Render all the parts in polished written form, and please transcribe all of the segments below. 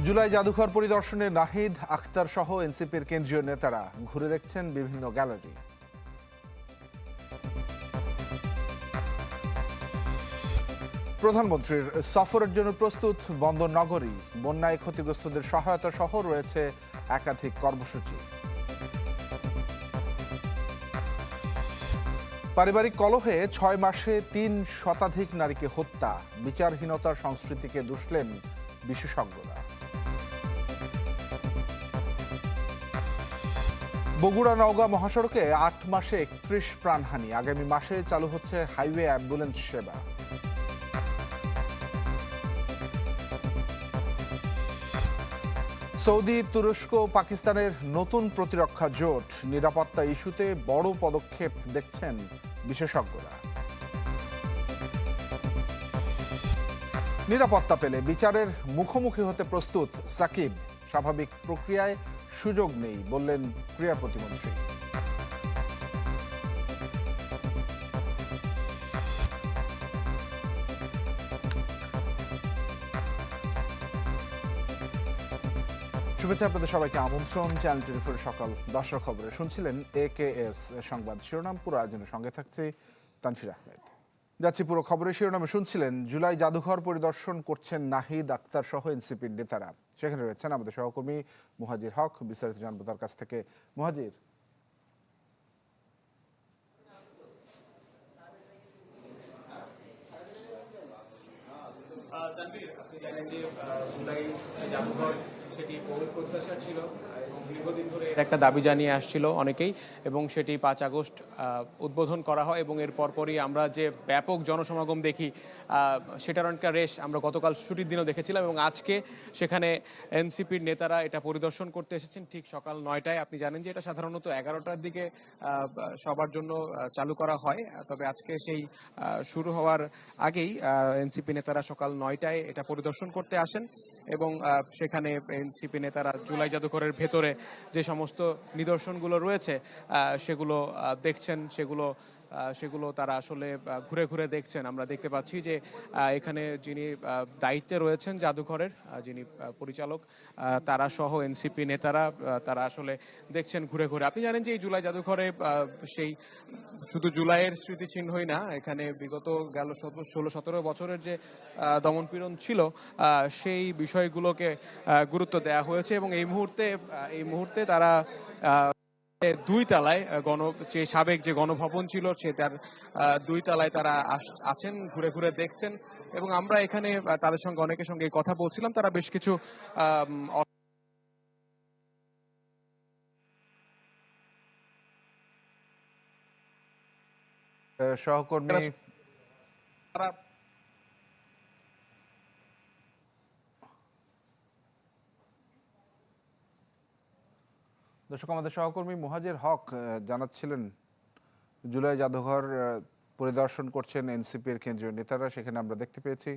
জুলাই জাদুঘর পরিদর্শনে নাহিদ আখতার সহ এনসিপির কেন্দ্রীয় নেতারা ঘুরে দেখছেন বিভিন্ন গ্যালারি। প্রধানমন্ত্রীর সফরের জন্য প্রস্তুত বন্দর নগরী, বন্যায় ক্ষতিগ্রস্তদের সহায়তা সহ রয়েছে একাধিক কর্মসূচি। পারিবারিক কলহে ৬ মাসে ৩ শতাধিক নারীকে হত্যা, বিচারহীনতার সংস্কৃতিকে দুষলেন বিশেষজ্ঞরা। বগুড়া নওগাঁ মহাসড়কে ৮ মাসে ৩১ প্রাণহানি, আগামী মাসে চালু হচ্ছে হাইওয়ে অ্যাম্বুলেন্স সেবা। সৌদি, তুরস্ক, পাকিস্তানের নতুন প্রতিরক্ষা জোট, নিরাপত্তা ইস্যুতে বড় পদক্ষেপ দেখছেন বিশেষজ্ঞরা। নিরাপত্তা পেলে বিচারের মুখোমুখি হতে প্রস্তুত সাকিব, স্বাভাবিক প্রক্রিয়ায় সুযোগ নেই বললেন ক্রীড়া প্রতিমন্ত্রী। শুভেচ্ছা, আপনাদের সবাইকে আমন্ত্রণ চ্যানেল 24 সকাল 10টার খবরে। শুনছিলেন AKS সংবাদ শিরোনাম, পুরো আয়োজনের সঙ্গে থাকছে তানফির আহমেদ। যাচ্ছি পুরো খবরের শিরোনামে। শুনছিলেন জুলাই জাদুঘর পরিদর্শন করছেন নাহিদ আখতার সহ এনসিপির নেতারা। সেখানে রয়েছেন আমাদের সহকর্মী মুহাজির হক, বিস্তারিত জানবো তার কাছ থেকে। মুহাজির, আপনি জানেন যে জুলাই জাদুঘর সেটি বহু প্রত্যাশা ছিল এবং দীর্ঘদিন ধরে একটা দাবি জানিয়ে আসছিল অনেকেই, এবং সেটি ৫ আগস্ট উদ্বোধন করা হয় এবং এর পরপরই আমরা যে ব্যাপক জনসমাগম দেখি সেটার অনেকটা রেশ আমরা গতকাল ছুটির দিনও দেখেছিলাম, এবং আজকে সেখানে এনসিপির নেতারা এটা পরিদর্শন করতে এসেছেন ঠিক সকাল ৯টায়। আপনি জানেন যে এটা সাধারণত ১১টার দিকে সবার জন্য চালু করা হয়, তবে আজকে সেই শুরু হওয়ার আগেই এনসিপি নেতারা সকাল ৯টায় এটা পরিদর্শন করতে আসেন এবং সেখানে এনসিপি নেতারা জুলাই জাদুঘরের ভেতরে যে সমস্ত নিদর্শনগুলো রয়েছে সেগুলো দেখছেন, সেগুলো তারা আসলে ঘুরে ঘুরে দেখছেন। আমরা দেখতে পাচ্ছি যে এখানে যিনি দায়িত্বে রয়েছেন জাদুঘরের, যিনি পরিচালক, তারা সহ এনসিপি নেতারা তারা আসলে দেখছেন ঘুরে ঘুরে। আপনি জানেন যে এই জুলাই জাদুঘরে সেই শুধু জুলাইয়ের স্মৃতিচিহ্নই না, এখানে বিগত গেল ১৬-১৭ বছরের যে দমনপীড়ন ছিল সেই বিষয়গুলোকে গুরুত্ব দেওয়া হয়েছে, এবং এই মুহূর্তে তারা ২ তলায় যে সাবেক যে গণভবন ছিল সে তার ২ তলায় তারা আছেন, ঘুরে ঘুরে দেখছেন। এবং আমরা এখানে তাদের সঙ্গে অনেকের সঙ্গে কথা বলছিলাম, তারা বেশ কিছু সহকর্মী দর্শক, আমাদের সহকর্মী মুহাজির হক জানাচ্ছিলেন জুলাই জাদুঘর পরিদর্শন করছেন এনসিপির কেন্দ্রীয় নেতারা, সেখানে আমরা দেখতে পেয়েছি।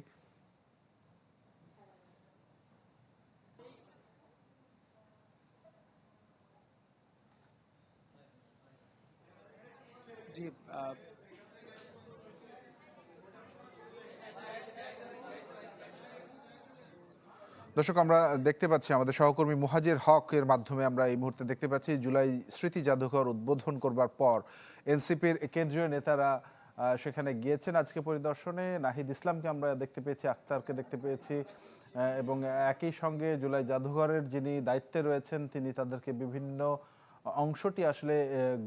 দর্শক, আমরা দেখতে পাচ্ছি আমাদের সহকর্মী মুহাজির হক এর মাধ্যমে আমরা এই মুহূর্তে দেখতে পাচ্ছি জুলাই স্মৃতি জাদুঘর উদ্বোধন করবার পর এনসিপির কেন্দ্রীয় নেতারা সেখানে গিয়েছেন আজকে পরিদর্শনে। নাহিদ ইসলামকে আমরা দেখতে পেয়েছি, আখতারকে দেখতে পেয়েছি, এবং একই সঙ্গে জুলাই জাদুঘরের যিনি দায়িত্বে রয়েছেন তিনি তাদেরকে বিভিন্ন অংশটি আসলে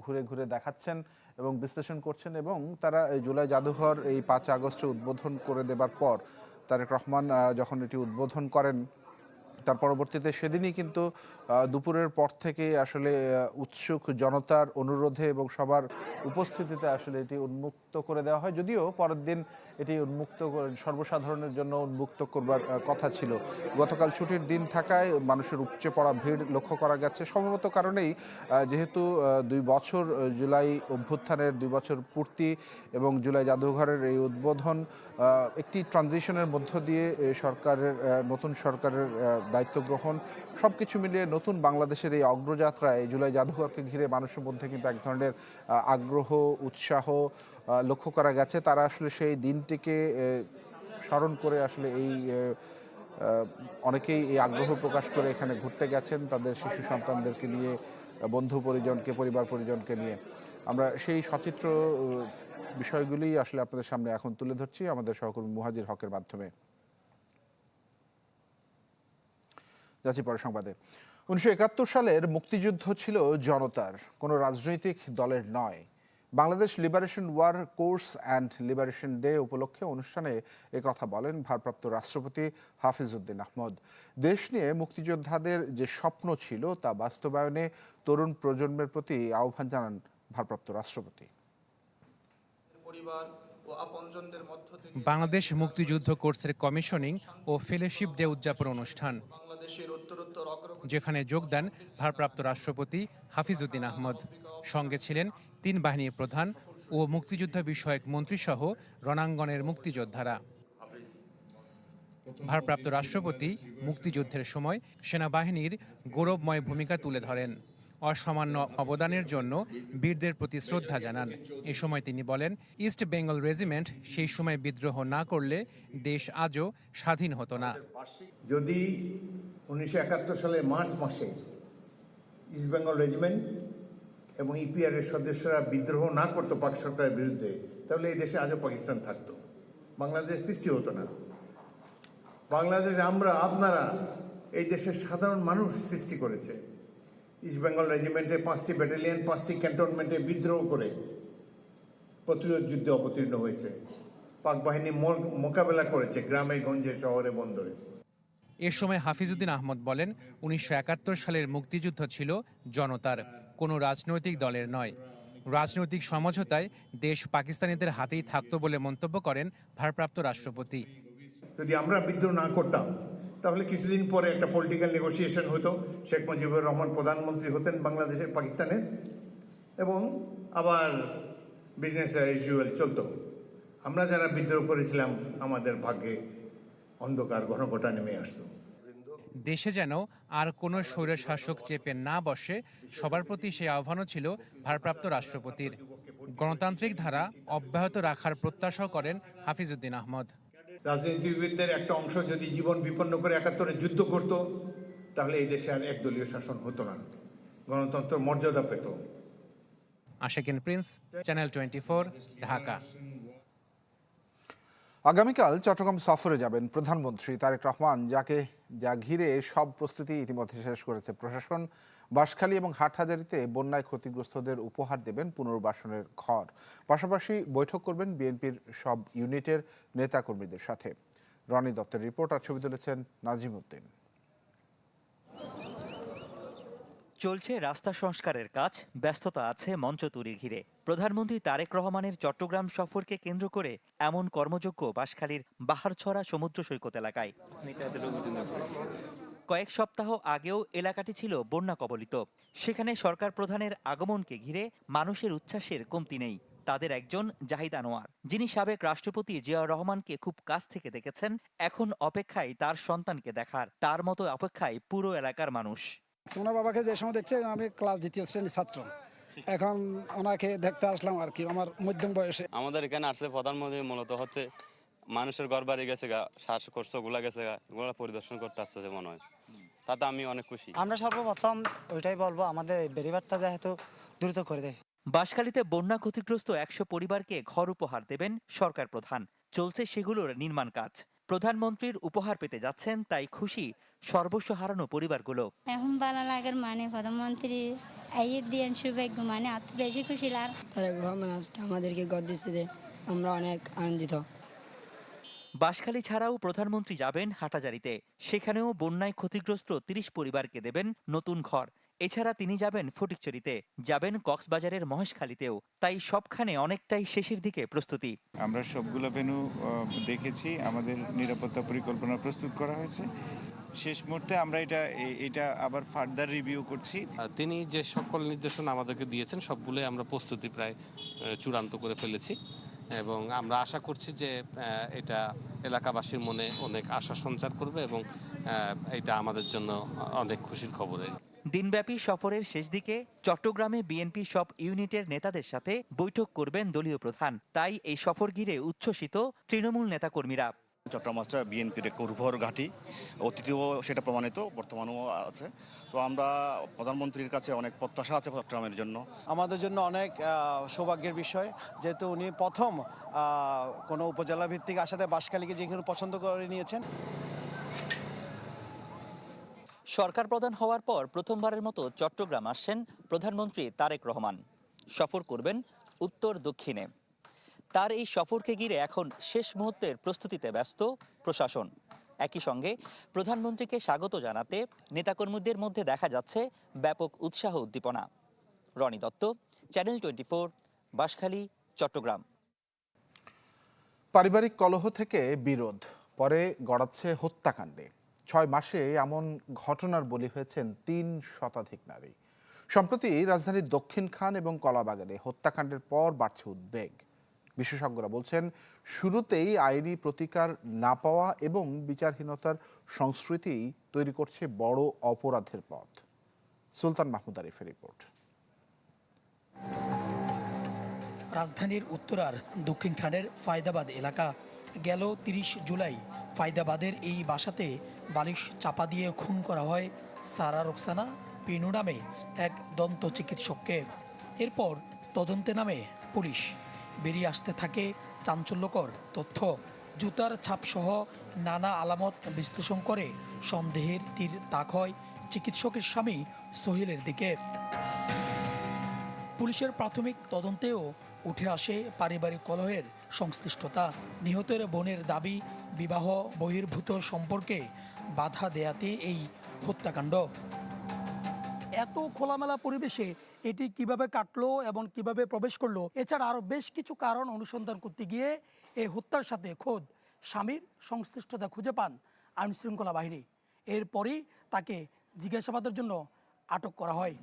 ঘুরে ঘুরে দেখাচ্ছেন এবং বিশ্লেষণ করছেন। এবং তারা জুলাই জাদুঘর এই ৫ আগস্টে উদ্বোধন করে দেবার পর তারেক রহমান যখন এটি উদ্বোধন করেন, তার পরবর্তীতে সেদিনই কিন্তু দুপুরের পর থেকে আসলে উৎসুক জনতার অনুরোধে এবং সবার উপস্থিতিতে আসলে এটি উন্মুক্ত করে দেওয়া হয়। যদিও পরের দিন এটি সর্বসাধারণের জন্য উন্মুক্ত করবার কথা ছিল। গতকাল ছুটির দিন থাকায় মানুষের উপচে পড়া ভিড় লক্ষ্য করা গেছে। সম্ভবত কারণেই যেহেতু ২ বছর জুলাই অভ্যুত্থানের ২ বছর পূর্তি এবং জুলাই জাদুঘরের এই উদ্বোধন একটি ট্রানজিশনের মধ্য দিয়ে নতুন সরকারের দায়িত্ব গ্রহণ, সব কিছু মিলিয়ে নতুন বাংলাদেশের এই অগ্রযাত্রায় জুলাই জাদুঘরকে ঘিরে মানুষের মধ্যে কিন্তু এক ধরনের আগ্রহ, উৎসাহ লক্ষ্য করা গেছে। তারা আসলে সেই দিনটিকে স্মরণ করে আসলে এই অনেকেই এই আগ্রহ প্রকাশ করে এখানে ঘুরতে গেছেন তাদের শিশু সন্তানদেরকে নিয়ে, বন্ধু পরিজনকে, পরিবার পরিজনকে নিয়ে। আমরা সেই সচিত্র বিষয়গুলি আসলে আপনাদের সামনে এখন তুলে ধরছি আমাদের সহকর্মী মুহাজির হকের মাধ্যমে। যাচ্ছি পরে সংবাদে। 1971 সালের মুক্তিযুদ্ধ ছিল জনতার, কোনো রাজনৈতিক দলের নয়। Bangladesh liberation war course and liberation day উপলক্ষে অনুষ্ঠানে একথা বলেন ভারপ্রাপ্ত রাষ্ট্রপতি হাফিজ উদ্দিন আহমদ। দেশ নিয়ে মুক্তিযোদ্ধাদের যে স্বপ্ন ছিল তা বাস্তবায়নে তরুণ প্রজন্মের প্রতি আহ্বান জানান ভারপ্রাপ্ত রাষ্ট্রপতি। বাংলাদেশ মুক্তিযুদ্ধ কোর্সের কমিশনিং ও ফেলোশিপ ডে উদযাপন অনুষ্ঠান, যেখানে যোগ দেন ভারপ্রাপ্ত রাষ্ট্রপতি হাফিজ উদ্দিন আহমদ। সঙ্গে ছিলেন 3 বাহিনীর প্রধান ও মুক্তিযুদ্ধ বিষয়ক মন্ত্রীসহ রণাঙ্গনের মুক্তিযোদ্ধারা। ভারপ্রাপ্ত রাষ্ট্রপতি মুক্তিযুদ্ধের সময় সেনাবাহিনীর গৌরবময় ভূমিকা তুলে ধরেন। অসামান্য অবদানের জন্য বীরদের প্রতি শ্রদ্ধা জানান। এ সময় তিনি বলেন, ইস্ট বেঙ্গল রেজিমেন্ট সেই সময় বিদ্রোহ না করলে দেশ আজও স্বাধীন হতো না। যদি 1971 সালে মার্চ মাসে ইস্ট বেঙ্গল রেজিমেন্ট এবং ইপিআর এর সদস্যরা বিদ্রোহ না করতো পাক সরকারের বিরুদ্ধে, তাহলে এই দেশে আজও পাকিস্তান থাকতো, বাংলাদেশ সৃষ্টি হতো না। বাংলাদেশ আপনারা এই দেশের সাধারণ মানুষ সৃষ্টি করেছে। ইস্ট বেঙ্গল রেজিমেন্টের 5টি ব্যাটালিয়ন 5টি ক্যান্টনমেন্টে বিদ্রোহ করে প্রতিরোধ যুদ্ধে অবতীর্ণ হয়েছে। পাক বাহিনী মোকাবেলা করেছে গ্রামে গঞ্জে শহরে বন্দরে। এ সময় হাফিজউদ্দিন আহমদ বলেন, 1971 সালের মুক্তিযুদ্ধ ছিল জনতার, কোনো রাজনৈতিক দলের নয়। রাজনৈতিক সমঝোতায় দেশ পাকিস্তানিদের হাতেই থাকতো বলে মন্তব্য করেন ভারপ্রাপ্ত রাষ্ট্রপতি। যদি আমরা বিদ্রোহ না করতাম তাহলে কিছুদিন পরে একটা পলিটিক্যাল নেগোসিয়েশন হতো, শেখ মুজিবুর রহমান প্রধানমন্ত্রী হতেন বাংলাদেশের, পাকিস্তানের, এবং আবার বিজনেস অ্যাজ ইউজুয়াল চলতো। আমরা যারা বিদ্রোহ করেছিলাম আমাদের ভাগ্যে অন্ধকার ঘনঘটা নেমে আসতো। দেশে যেন আর কোনো স্বৈরশাসক চেপে না বসে, সবার প্রতি সেই আহ্বানও ছিল ভারপ্রাপ্ত রাষ্ট্রপতির। গণতান্ত্রিক ধারা অব্যাহত রাখার প্রত্যাশাও করেন হাফিজউদ্দিন আহমদ। রাজনীতিবিদদের একটা অংশ যদি জীবন বিপন্ন করে 71-এ যুদ্ধ করত, তাহলে এই দেশে আর একদলীয় শাসন হতো না, গণতন্ত্র মর্যাদা পেত। Ashikin Prince, channel 24, Dhaka. আগামীকাল চট্টগ্রাম সফরে যাবেন প্রধানমন্ত্রী তারেক রহমান, যা ঘিরে সব প্রস্তুতি ইতিমধ্যে শেষ করেছে প্রশাসন। বাঁশখালী এবং হাটহাজারীতে বন্যায় ক্ষতিগ্রস্তদের উপহার দেবেন পুনর্বাসনের ঘর। পাশাপাশি বৈঠক করবেন বিএনপির সব ইউনিটের নেতাকর্মীদের সাথে। রনি দত্তের রিপোর্ট আর ছবি তুলেছেন নাজিম উদ্দিন। চলছে রাস্তা সংস্কারের কাজ, ব্যস্ততা আছে মঞ্চ তৈরির ঘিরে। প্রধানমন্ত্রী তারেক রহমানের চট্টগ্রাম সফরকে কেন্দ্র করে এমন কর্মযজ্ঞ বাঁশখালীর বাহারছড়া সমুদ্র সৈকত এলাকায়। কয়েক সপ্তাহ আগেও এলাকাটি ছিল বন্যা কবলিত। সেখানে সরকার প্রধানের আগমনকে ঘিরে মানুষের উচ্ছ্বাসের কমতি নেই। তাদের একজন জাহিদ আনোয়ার, যিনি সাবেক রাষ্ট্রপতি জিয়াউর রহমানকে খুব কাছ থেকে দেখেছেন, এখন অপেক্ষায় তার সন্তানকে দেখার। তার মতো অপেক্ষায় পুরো এলাকার মানুষ। ওনার বাবাকে যে সময় দেখছে, আমি ক্লাস 2য় শ্রেণীর ছাত্র, এখন ওনাকে দেখতে আসলাম আর কি, আমার মধ্যম বয়সে। আমাদের এখানে আসছে প্রধানমন্ত্রী মূলত হচ্ছে মানুষের ঘর বাড়ি গেছে গা, শ্বাসকষ্ট গুলা গেছে গা, ওগুলা পরিদর্শন করতে আসছে মনে হয়, তাতে আমি অনেক খুশি। আমরা সর্বপ্রথম ওইটাই বলবো, আমাদের বেরিবারটা যেহেতু দ্রুত করে দেয়। বাঁশখালীতে বন্যা ক্ষতিগ্রস্ত 100 পরিবারকে ঘর উপহার দেবেন সরকার প্রধান। চলছে সেগুলোর নির্মাণ কাজ। প্রধানমন্ত্রীর উপহার পেতে যাচ্ছেন, তাই খুশি সর্বস্ব হারানো পরিবারগুলো। এখন ভালো লাগার মানে প্রধানমন্ত্রী আইয়ে দিয়েন সৌভাগ্য, মানে এত বেশি খুশি লাগ। তারেক রহমান আজকে আমাদেরকে ঘর দিচ্ছে, আমরা অনেক আনন্দিত। বাঁশখালী ছাড়াও প্রধানমন্ত্রী যাবেন হাটহাজারীতে। সেখানেও বন্যায় ক্ষতিগ্রস্ত 30 পরিবারকে দেবেন নতুন ঘর। এছাড়া তিনি যাবেন ফটিকছড়িতে, যাবেন কক্সবাজারের মহেশখালীতেও। তাই সবখানে অনেকটাই শেষের দিকে প্রস্তুতি। আমরা সবগুলো ভেন্যু দেখেছি, আমাদের নিরাপত্তা পরিকল্পনা প্রস্তুত করা হয়েছে। শেষ মুহূর্তে আমরা এটা আবার ফার্দার রিভিউ করছি। তিনি যে সকল নির্দেশনা আমাদেরকে দিয়েছেন সবগুলোই আমরা প্রস্তুতি প্রায় চূড়ান্ত করে ফেলেছি এবং আমরা আশা করছি যে এটা এলাকাবাসীর মনে অনেক আশা সঞ্চার করবে এবং এটা আমাদের জন্য অনেক খুশির খবর। দিনব্যাপী সফরের শেষ দিকে চট্টগ্রামে বিএনপি সব ইউনিটের নেতাদের সাথে বৈঠক করবেন দলীয় প্রধান। তাই এই সফর ঘিরে উচ্ছ্বসিত তৃণমূল নেতাকর্মীরা। চট্টগ্রাম মাস্টার বিএনপির এক উর্বর ঘাঁটি, অতীতেও সেটা প্রমাণিত, বর্তমানেও আছে। তো আমরা প্রধানমন্ত্রীর কাছে অনেক প্রত্যাশা আছে চট্টগ্রামের জন্য। আমাদের জন্য অনেক সৌভাগ্যের বিষয়, যেহেতু উনি প্রথম কোনো উপজেলা ভিত্তিক আসাতে বাঁশখালীকে যেখানে পছন্দ করে নিয়েছেন। সরকার প্রধান হওয়ার পর প্রথমবারের মতো চট্টগ্রাম আসছেন প্রধানমন্ত্রী তারেক রহমান। সফর করবেন উত্তর দক্ষিণে। তার এই সফরকে ঘিরে এখন শেষ মুহূর্তের প্রস্তুতিতে ব্যস্ত প্রশাসন। একই সঙ্গে প্রধানমন্ত্রীকে স্বাগত জানাতে নেতাকর্মীদের মধ্যে দেখা যাচ্ছে ব্যাপক উৎসাহ উদ্দীপনা। রনি দত্ত, চ্যানেল 24, বাঁশখালী, চট্টগ্রাম। পারিবারিক কলহ থেকে বিরোধ, পরে গড়াচ্ছে হত্যাকাণ্ডে। 6 মাসে এমন ঘটনার বলি হয়েছেন 3 শতাধিক নারী। সম্প্রতি রাজধানীর দক্ষিণখান এবং কলাবাগানে হত্যাকাণ্ডের পর বাড়ছে উদ্বেগ। বিশেষজ্ঞরা বলছেন, শুরুতেই আইনি প্রতিকার না পাওয়া এবং বিচারহীনতার সংস্কৃতি তৈরি করছে বড় অপরাধের পথ। সুলতান মাহমুদ আরিফের রিপোর্ট। রাজধানীর উত্তরার দক্ষিণখানের ফায়দাবাদ এলাকা। গেল 30 জুলাই ফায়দাবাদের এই বাসাতে বালিশ চাপা দিয়ে খুন করা হয় সারা রোকসানা পিনু নামে এক দন্ত চিকিৎসককে। এরপর তদন্তে নামে পুলিশ। বেরিয়ে আসতে থাকে চাঞ্চল্যকর তথ্য। জুতার ছাপসহ নানা আলামত বিশ্লেষণ করে সন্দেহের তীর তাক হয় চিকিৎসকের স্বামী সোহেলের দিকে। পুলিশের প্রাথমিক তদন্তেও উঠে আসে পারিবারিক কলহের সংশ্লিষ্টতা। নিহতের বোনের দাবি, বিবাহ বহির্ভূত সম্পর্কে বাধা দেয়াতে এই হত্যাকাণ্ড। এত খোলামেলা পরিবেশে এটি কিভাবে কাটলো এবং কিভাবে প্রবেশ করলো, এছাড়া আরও বেশ কিছু কারণ অনুসন্ধান করতে গিয়ে এই হত্যার সাথে খোদ স্বামীর সংশ্লিষ্টতা খুঁজে পান আইনশৃঙ্খলা বাহিনী। এরপরই তাকে জিজ্ঞাসাবাদের জন্য আটক করা হয়।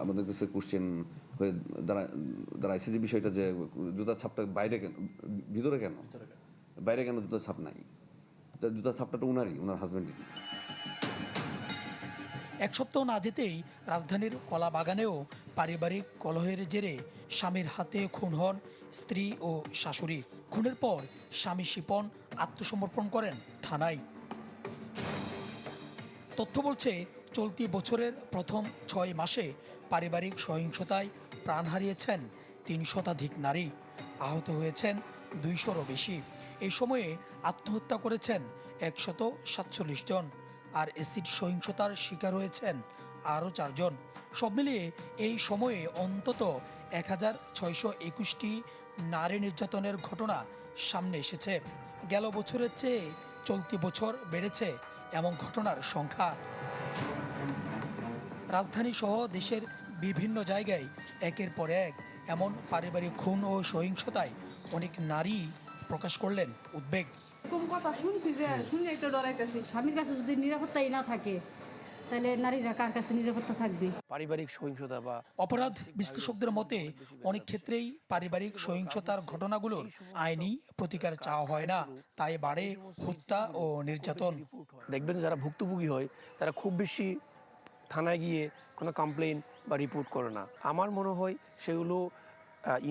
আমাদের কাছে কোশ্চেন হয়ে দাঁড়াইছে যে বিষয়টা, যে জুতার ছাপটা বাইরে কেন, ভিতরে কেন, বাইরে কেন জুতার ছাপ নাই? জুতার ছাপটা তো ওনারই, ওনার হাজবেন্ডেরই। 1 সপ্তাহ না যেতেই রাজধানীর কলাবাগানেও পারিবারিক কলহের জেরে স্বামীর হাতে খুন হন স্ত্রী ও শাশুড়ি। খুনের পর স্বামী শিপন আত্মসমর্পণ করেন থানায়। তথ্য বলছে, চলতি বছরের প্রথম 6 মাসে পারিবারিক সহিংসতায় প্রাণ হারিয়েছেন 3 শতাধিক নারী। আহত হয়েছেন 200-রও বেশি। এই সময়ে আত্মহত্যা করেছেন 147 জন, আর অ্যাসিড সহিংসতার শিকার হয়েছেন আরও 4 জন। সব মিলিয়ে এই সময়ে অন্তত 1621টি নারী নির্যাতনের ঘটনা সামনে এসেছে। গেল বছরের চেয়ে চলতি বছর বেড়েছে এমন ঘটনার সংখ্যা। রাজধানী সহ দেশের বিভিন্ন জায়গায় একের পর এক এমন পারিবারিক খুন ও সহিংসতায় অনেক নারী প্রকাশ করলেন উদ্বেগ। স্বামীর কাছে যদি নিরাপত্তাই না থাকে, তাহলে নারীরা কার কাছে নিরাপত্তা থাকবে? পারিবারিক সহিংসতা বা অপরাধ বিশ্লেষকদের মতে অনেক ক্ষেত্রেই পারিবারিক সহিংসতার ঘটনাগুলোর আইনি প্রতিকার চাওয়া হয় না, তাই বাড়ে হত্যা ও নির্যাতন। দেখবেন যারা ভুক্তভোগী হয় তারা খুব বেশি থানায় গিয়ে কোনো কমপ্লেন বা রিপোর্ট করে না। আমার মনে হয় সেগুলো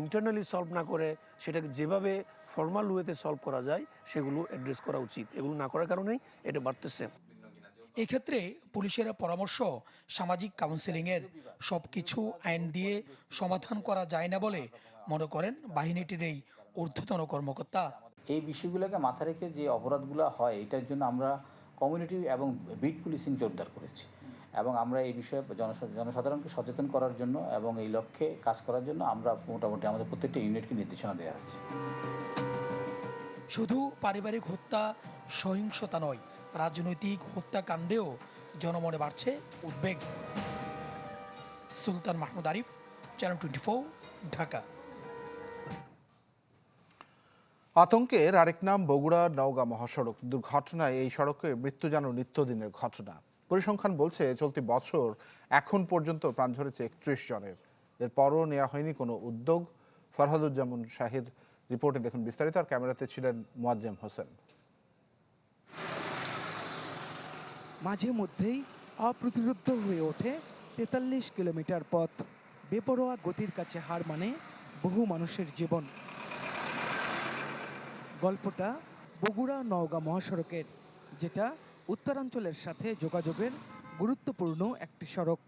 ইন্টারনালি সলভ না করে সেটাকে যেভাবে ফর্মাল ওয়েতে সলভ করা যায় সেগুলো অ্যাড্রেস করা উচিত। এগুলো না করার কারণেই এটা বাড়তেছে। এক্ষেত্রে পুলিশের পরামর্শ সামাজিক কাউন্সেলিংয়ের। সব কিছু আইন দিয়ে সমাধান করা যায় না বলে মনে করেন বাহিনীটির এই ঊর্ধ্বতন কর্মকর্তা। এই বিষয়গুলোকে মাথায় রেখে যে অপরাধগুলো হয়, এটার জন্য আমরা কমিউনিটি এবং বিট পুলিশিং জোরদার করেছি, এবং আমরা এই বিষয়ে জনসাধারণকে সচেতন করার জন্য এবং এই লক্ষ্যে কাজ করার জন্য আমরা মোটামুটি আমাদের প্রত্যেকটা ইউনিটকে নির্দেশনা দেওয়া হচ্ছে। শুধু পারিবারিক হত্যা সহিংসতা নয়, রাজনৈতিক হত্যাকাণ্ডেও জনমনে বাড়ছে উদ্বেগ। সুলতান মাহমুদ আরিফ, চ্যানেল 24, ঢাকা। আতঙ্কের আরেক নাম বগুড়া নওগাঁ মহাসড়ক। দুর্ঘটনায় এই সড়কে মৃত্যু যেন নিত্যদিনের ঘটনা। পরিসংখ্যান বলছে, চলতি বছর এখন পর্যন্ত প্রাণ ঝরেছে 31 জনের। এরপরও নেওয়া হয়নি কোনো উদ্যোগ। ফরহাদুজ্জামান শাহির রিপোর্টে দেখুন বিস্তারিত। আর ক্যামেরাতে ছিলেন মুয়াজ্জেম হোসেন। মাঝে মধ্যেই অপ্রতিরোধ্য হয়ে ওঠে 43 কিলোমিটার পথ। বেপরোয়া গতির কাছে হার মানে বহু মানুষের জীবন। গল্পটা বগুড়া নওগাঁ মহাসড়কের, যেটা উত্তরাঞ্চলের সাথে যোগাযোগের গুরুত্বপূর্ণ একটি সড়ক।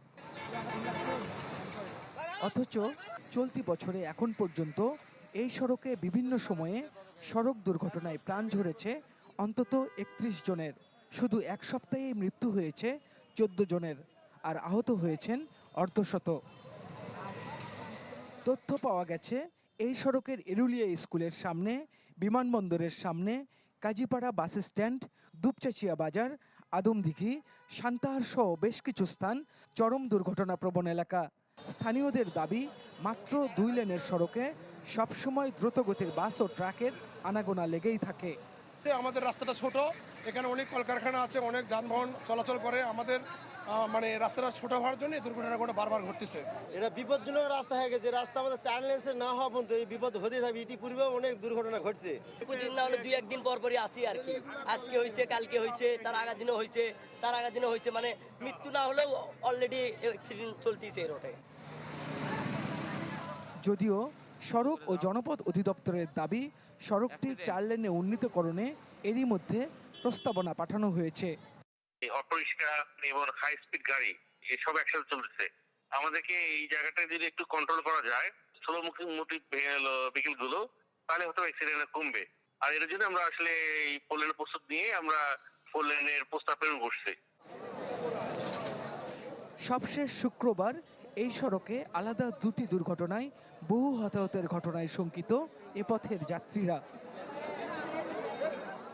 অথচ চলতি বছরে এখন পর্যন্ত এই সড়কে বিভিন্ন সময়ে সড়ক দুর্ঘটনায় প্রাণ ঝরেছে অন্তত ৩১ জনের। শুধু এক সপ্তাহেই মৃত্যু হয়েছে ১৪ জনের, আর আহত হয়েছেন অর্ধশত। তথ্য পাওয়া গেছে এই সড়কের এরুলিয়া স্কুলের সামনে, বিমানবন্দরের সামনে, কাজীপাড়া বাস স্ট্যান্ড, দুপচাচিয়া বাজার, আদমদিঘি, সান্তাহার সহ বেশ কিছু স্থান চরম দুর্ঘটনাপ্রবণ এলাকা। স্থানীয়দের দাবি, মাত্র ২ লেনের সড়কে সবসময় দ্রুতগতির বাস ও ট্রাকের আনাগোনা লেগেই থাকে। আমাদের রাস্তাটা ছোট, এখানে অনেক কলকারখানা আছে, অনেক যানবাহন চলাচল করে। আমাদের মানে রাস্তাটা ছোট হওয়ার জন্য দুর্ঘটনাগুলো বারবার ঘটতেছে। এটা বিপজ্জনক রাস্তা হয়ে গেছে। রাস্তা আমাদের 4 লেন্সে না হওয়া পর্যন্ত এই বিপদ হতে থাকবে। ইতিপূর্বেও অনেক দুর্ঘটনা ঘটছে। প্রতিদিন না হলে 2-1 দিন পর পরই আসি আর কি। আজকে হয়েছে, কালকে হয়েছে, তার আগের দিনও হয়েছে, তার আগের দিনও হয়েছে। মানে মৃত্যু না হলেও অলরেডি অ্যাক্সিডেন্ট চলতেছে এই রোডে। যদিও সড়ক ও জনপথ অধিদপ্তরের দাবি, সড়কটি 4 লেনে উন্নীতকরণে এরই মধ্যে প্রস্তাবনা পাঠানো হয়েছে। অটোরিক্সা এবং হাই স্পিড গাড়ি এসব একসাথে চলতেছে। আমাদেরকে এই জায়গাটা যদি একটু কন্ট্রোল করা যায়, স্লোমুখী ভেহিকেল গুলো, তাহলে হয়তো অ্যাক্সিডেন্ট কমবে। আর এর জন্য আমরা আসলে এই 4 লেনের প্রস্তুত নিয়ে আমরা 4 লেনের প্রস্তাব প্রেরণ করছি। সবশেষ শুক্রবার এই সড়কে আলাদা 2টি দুর্ঘটনায় বহু হতাহতের ঘটনায় শঙ্কিত এ পথের যাত্রীরা।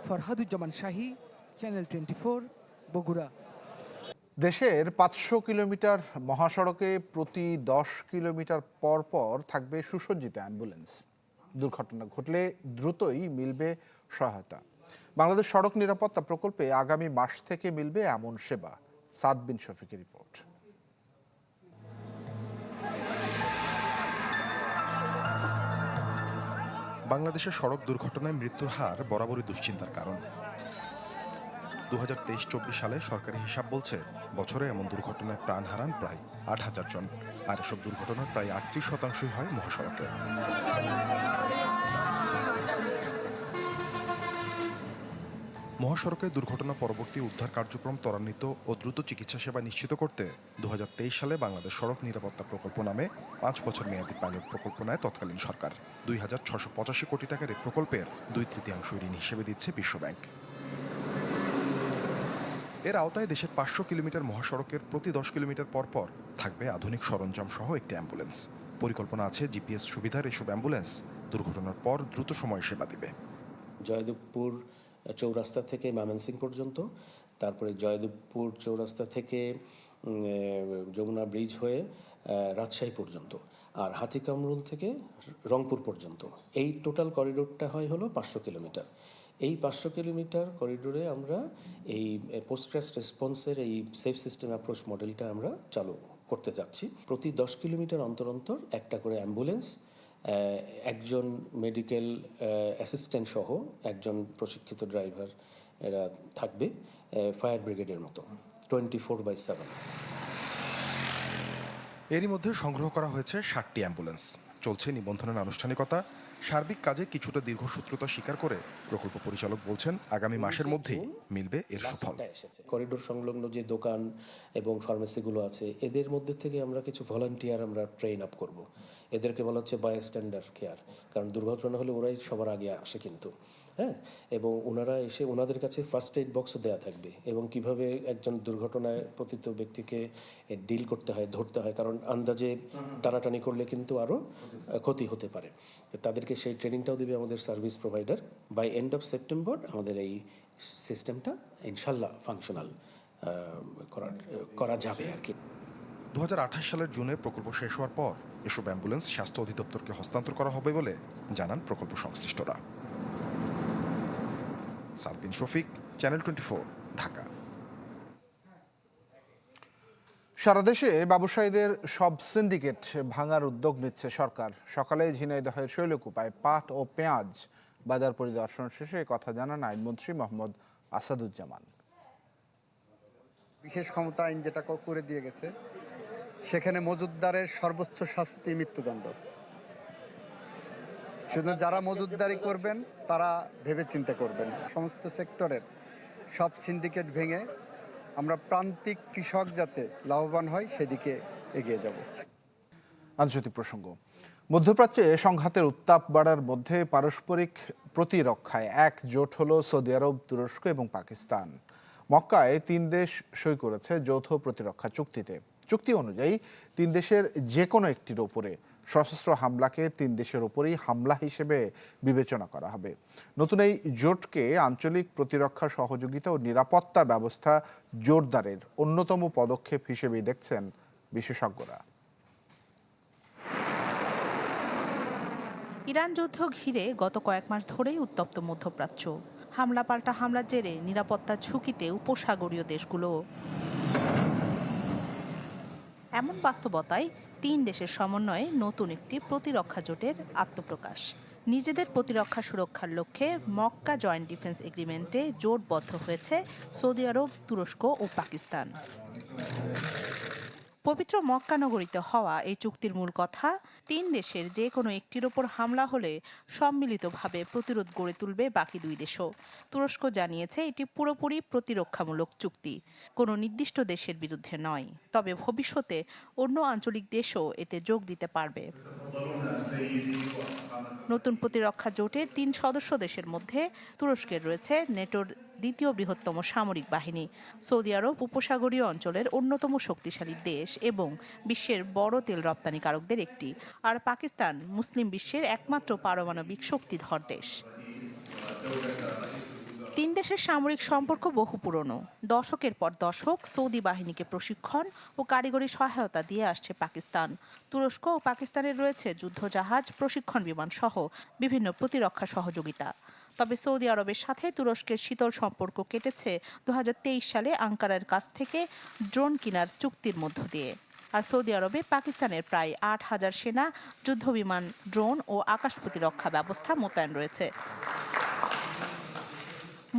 ফরহাদুজ্জামান শাহী, চ্যানেল 24, বগুড়া। দেশের 500 কিলোমিটার মহাসড়কে প্রতি 10 কিলোমিটার পর পর থাকবে সুসজ্জিত অ্যাম্বুলেন্স। দুর্ঘটনা ঘটলে দ্রুতই মিলবে সহায়তা। বাংলাদেশ সড়ক নিরাপত্তা প্রকল্পে আগামী মাস থেকে মিলবে এমন সেবা। সাদ বিন শফিকের রিপোর্ট। বাংলাদেশের সড়ক দুর্ঘটনায় মৃত্যুর হার বরাবরই দুশ্চিন্তার কারণ। 2023-24 সালে সরকারি হিসাব বলছে বছরে এমন দুর্ঘটনায় প্রাণ হারান প্রায় 8,000 জন, আর এসব দুর্ঘটনার প্রায় 38% হয় মহাসড়কে। মহাসড়কে দুর্ঘটনা পরবর্তী উদ্ধার কার্যক্রম ত্বরান্বিত ও দ্রুত চিকিৎসা সেবা নিশ্চিত করতে 2023 সালে বাংলাদেশ সড়ক নিরাপত্তা প্রকল্প নামে 5 বছর মেয়াদী পাইলট প্রকল্প নেয় তৎকালীন সরকার। 2,685 কোটি টাকার এই প্রকল্পের 2/3 ঋণ হিসেবে দিচ্ছে বিশ্বব্যাংক। এর আওতায় দেশের 500 কিলোমিটার মহাসড়কের প্রতি 10 কিলোমিটার পর পর থাকবে আধুনিক সরঞ্জাম সহ একটি অ্যাম্বুলেন্স। পরিকল্পনা আছে জিপিএস সুবিধার এসব অ্যাম্বুলেন্স দুর্ঘটনার পর দ্রুত সময়ে সেবা দেবে। জয়দেবপুর চৌরাস্তা থেকে ময়মনসিংহ পর্যন্ত, তারপরে জয়দেবপুর চৌরাস্তা থেকে যমুনা ব্রিজ হয়ে রাজশাহী পর্যন্ত, আর হাতিকামরুল থেকে রংপুর পর্যন্ত। এই টোটাল করিডোরটা হলো 500 কিলোমিটার। এই 500 কিলোমিটার করিডোরে আমরা এই পোস্ট ক্র্যাশ রেসপন্সের এই সেফ সিস্টেম অ্যাপ্রোচ মডেলটা আমরা চালু করতে যাচ্ছি। প্রতি 10 কিলোমিটার অন্তর অন্তর একটা করে অ্যাম্বুলেন্স, একজন মেডিকেল অ্যাসিস্ট্যান্ট সহ একজন প্রশিক্ষিত ড্রাইভার এরা থাকবে, ফায়ার ব্রিগেডের মতো 24/7। এরই মধ্যে সংগ্রহ করা হয়েছে 60টি অ্যাম্বুলেন্স। চলছে নিবন্ধনের আনুষ্ঠানিকতা। সার্বিক কাজে কিছুটা দীর্ঘসূত্রতা স্বীকার করে প্রকল্প পরিচালক বলছেন আগামী মাসের মধ্যেই মিলবে এর সুফল। করিডোর সংলগ্ন যে দোকান এবং ফার্মেসিগুলো আছে, এদের মধ্যে থেকে আমরা কিছু ভলান্টিয়ার আমরা ট্রেন আপ করব। এদেরকে বলা হচ্ছে বাইস্ট্যান্ডার কেয়ার, কারণ দুর্ঘটনা হলে ওরাই সবার আগে আসে কিন্তু, হ্যাঁ। এবং ওনারা এসে ওনাদের কাছে ফার্স্ট এইড বক্সও দেওয়া থাকবে, এবং কিভাবে একজন দুর্ঘটনায় পতিত ব্যক্তিকে ডিল করতে হয়, ধরতে হয়, কারণ আন্দাজে টানাটানি করলে কিন্তু আরও ক্ষতি হতে পারে। তাদেরকে সেই ট্রেনিংটাও দেবে আমাদের service provider. By end of September আমাদের এই সিস্টেমটা ইনশাল্লাহ ফাংশনাল করা যাবে আর কি। 2028 সালের জুনে প্রকল্প শেষ হওয়ার পর এসব অ্যাম্বুলেন্স স্বাস্থ্য অধিদপ্তরকে হস্তান্তর করা হবে বলে জানান প্রকল্প সংশ্লিষ্টরা। সাদ বিন শফিক, চ্যানেল 24, ঢাকা। সারা দেশে ব্যবসায়ীদের সব সিন্ডিকেট ভাঙার উদ্যোগ নিচ্ছে সরকার। সকালে ঝিনাইদহের শৈলকুপায় পাট ও পেঁয়াজ বাজার পরিদর্শন শেষে কথা জানান আইনমন্ত্রী মোহাম্মদ আসাদুজ্জামান। বিশেষ ক্ষমতা আইন যেটা করে দিয়ে গেছে, সেখানে মজুতদারের সর্বোচ্চ শাস্তি মৃত্যুদণ্ড। শুধু যারা মজুতদারি করবেন তারা ভেবে চিন্তা করবেন। সমস্ত সেক্টরের সব সিন্ডিকেট ভেঙে আমরা প্রান্তিক কৃষক যাতে লাভবান হয় সেদিকে এগিয়ে যাব। আন্তর্জাতিক প্রসঙ্গ। মধ্যপ্রাচ্যে সংঘাতের উত্তাপ বাড়ার মধ্যে পারস্পরিক প্রতিরক্ষায় একজোট হলো সৌদি আরব, তুরস্ক এবং পাকিস্তান। মক্কায় 3 দেশ সই করেছে যৌথ প্রতিরক্ষা চুক্তিতে। চুক্তি অনুযায়ী 3 দেশের যে কোনো একটির ওপরে সশস্ত্র হামলাকে 3 দেশের ওপরেই হামলা হিসেবে বিবেচনা করা হবে। নতুন এই জোটকে আঞ্চলিক প্রতিরক্ষা সহযোগিতা ও নিরাপত্তা ব্যবস্থা জোরদারের অন্যতম পদক্ষেপ হিসেবেই দেখছেন বিশেষজ্ঞরা। ইরান যুদ্ধ ঘিরে গত কয়েক মাস ধরেই উত্তপ্ত মধ্যপ্রাচ্য। হামলা পাল্টা হামলার জেরে নিরাপত্তা ঝুঁকিতে উপসাগরীয় দেশগুলো। এমন বাস্তবতায় 3 দেশের সমন্বয়ে নতুন একটি প্রতিরক্ষা জোটের আত্মপ্রকাশ। নিজেদের প্রতিরক্ষা সুরক্ষার লক্ষ্যে মক্কা জয়েন্ট ডিফেন্স এগ্রিমেন্টে জোটবদ্ধ হয়েছে সৌদি আরব, তুরস্ক ও পাকিস্তান। পবিত্র মক্কা নগরীতে হওয়া এই চুক্তির মূল কথা, 3 দেশের যে কোনো একটির ওপর হামলা হলে সম্মিলিতভাবে প্রতিরোধ গড়ে তুলবে বাকি 2 দেশও। তুরস্ক জানিয়েছে এটি পুরোপুরি প্রতিরক্ষামূলক চুক্তি, কোনো নির্দিষ্ট দেশের বিরুদ্ধে নয়। তবে ভবিষ্যতে অন্য আঞ্চলিক দেশও এতে যোগ দিতে পারবে। নতুন প্রতিরক্ষা জোটের 3 সদস্য দেশের মধ্যে তুরস্কের রয়েছে নেটোর 2য় বৃহত্তম সামরিক বাহিনী, সৌদি আরব উপসাগরীয় অঞ্চলের অন্যতম শক্তিশালী দেশ এবং বিশ্বের বড় তেল রপ্তানিকারকদের একটি, আর পাকিস্তান মুসলিম বিশ্বের একমাত্র পারমাণবিক শক্তিধর দেশ। 3 দেশের সামরিক সম্পর্ক বহু পুরনো। দশকের পর দশক সৌদি বাহিনীকে প্রশিক্ষণ ও কারিগরি সহায়তা দিয়ে আসছে পাকিস্তান। তুরস্ক ও পাকিস্তানের রয়েছে যুদ্ধজাহাজ, প্রশিক্ষণ বিমান সহ বিভিন্ন প্রতিরক্ষা সহযোগিতা। তবে সৌদি আরবের সাথে তুরস্কের শীতল সম্পর্ক কেটেছে 2023 সালে আঙ্কারার কাছ থেকে ড্রোন কেনার চুক্তির মধ্য দিয়ে। আর সৌদি আরবে পাকিস্তানের প্রায় 8,000 সেনা, যুদ্ধবিমান, ড্রোন ও আকাশ প্রতিরক্ষা ব্যবস্থা মোতায়েন রয়েছে।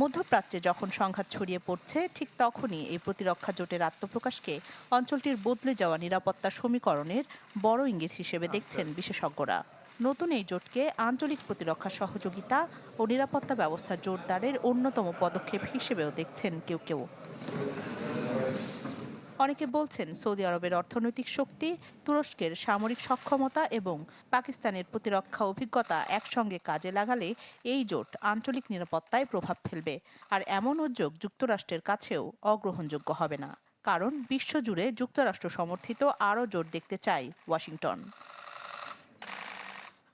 মধ্যপ্রাচ্যে যখন সংঘাত ছড়িয়ে পড়ছে, ঠিক তখনই এই প্রতিরক্ষা জোটের আত্মপ্রকাশকে অঞ্চলটির বদলে যাওয়া নিরাপত্তা সমীকরণের বড় ইঙ্গিত হিসেবে দেখছেন বিশেষজ্ঞরা। নতুন এই জোটকে আঞ্চলিক প্রতিরক্ষা সহযোগিতা ও নিরাপত্তা ব্যবস্থা জোরদারের অন্যতম পদক্ষেপ হিসেবেও দেখছেন কেউ কেউ। অনেকে বলছেন সৌদি আরবের অর্থনৈতিক শক্তি, তুরস্কের সামরিক সক্ষমতা এবং পাকিস্তানের প্রতিরক্ষা অভিজ্ঞতা একসঙ্গে কাজে লাগালে এই জোট আঞ্চলিক নিরাপত্তায় প্রভাব ফেলবে। আর এমন উদ্যোগ যুক্তরাষ্ট্রের কাছেও অগ্রহণযোগ্য হবে না, কারণ বিশ্বজুড়ে যুক্তরাষ্ট্র সমর্থিত আরও জোট দেখতে চায় ওয়াশিংটন।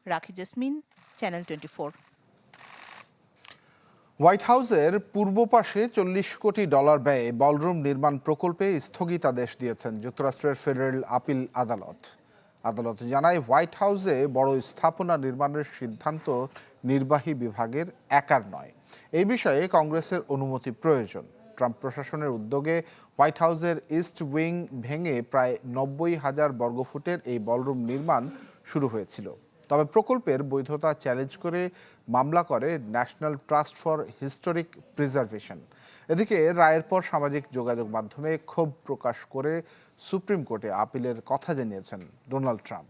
রাখি জেসমিন, চ্যানেল 24। হোয়াইট হাউসের পূর্ব পাশে $40 কোটি ব্যয়ে বলরুম নির্মাণ প্রকল্পে স্থগিতাদেশ দিয়েছেন যুক্তরাষ্ট্রের ফেডারেল আপিল আদালত। আদালত জানায়, হোয়াইট হাউসে বড় স্থাপনা নির্মাণের সিদ্ধান্ত নির্বাহী বিভাগের একার নয়। এই বিষয়ে কংগ্রেসের অনুমতি প্রয়োজন। ট্রাম্প প্রশাসনের উদ্যোগে হোয়াইট হাউসের ইস্ট উইং ভেঙে প্রায় 90,000 বর্গফুটের এই বলরুম নির্মাণ শুরু হয়েছিল। তবে প্রকল্পের বৈধতা চ্যালেঞ্জ করে মামলা করে national trust for historic preservation. এদিকে রায়ের পর সামাজিক যোগাযোগ মাধ্যমে ক্ষোভ প্রকাশ করে সুপ্রিম কোর্টে আপিলের কথা জানিয়েছেন ডোনাল্ড ট্রাম্প।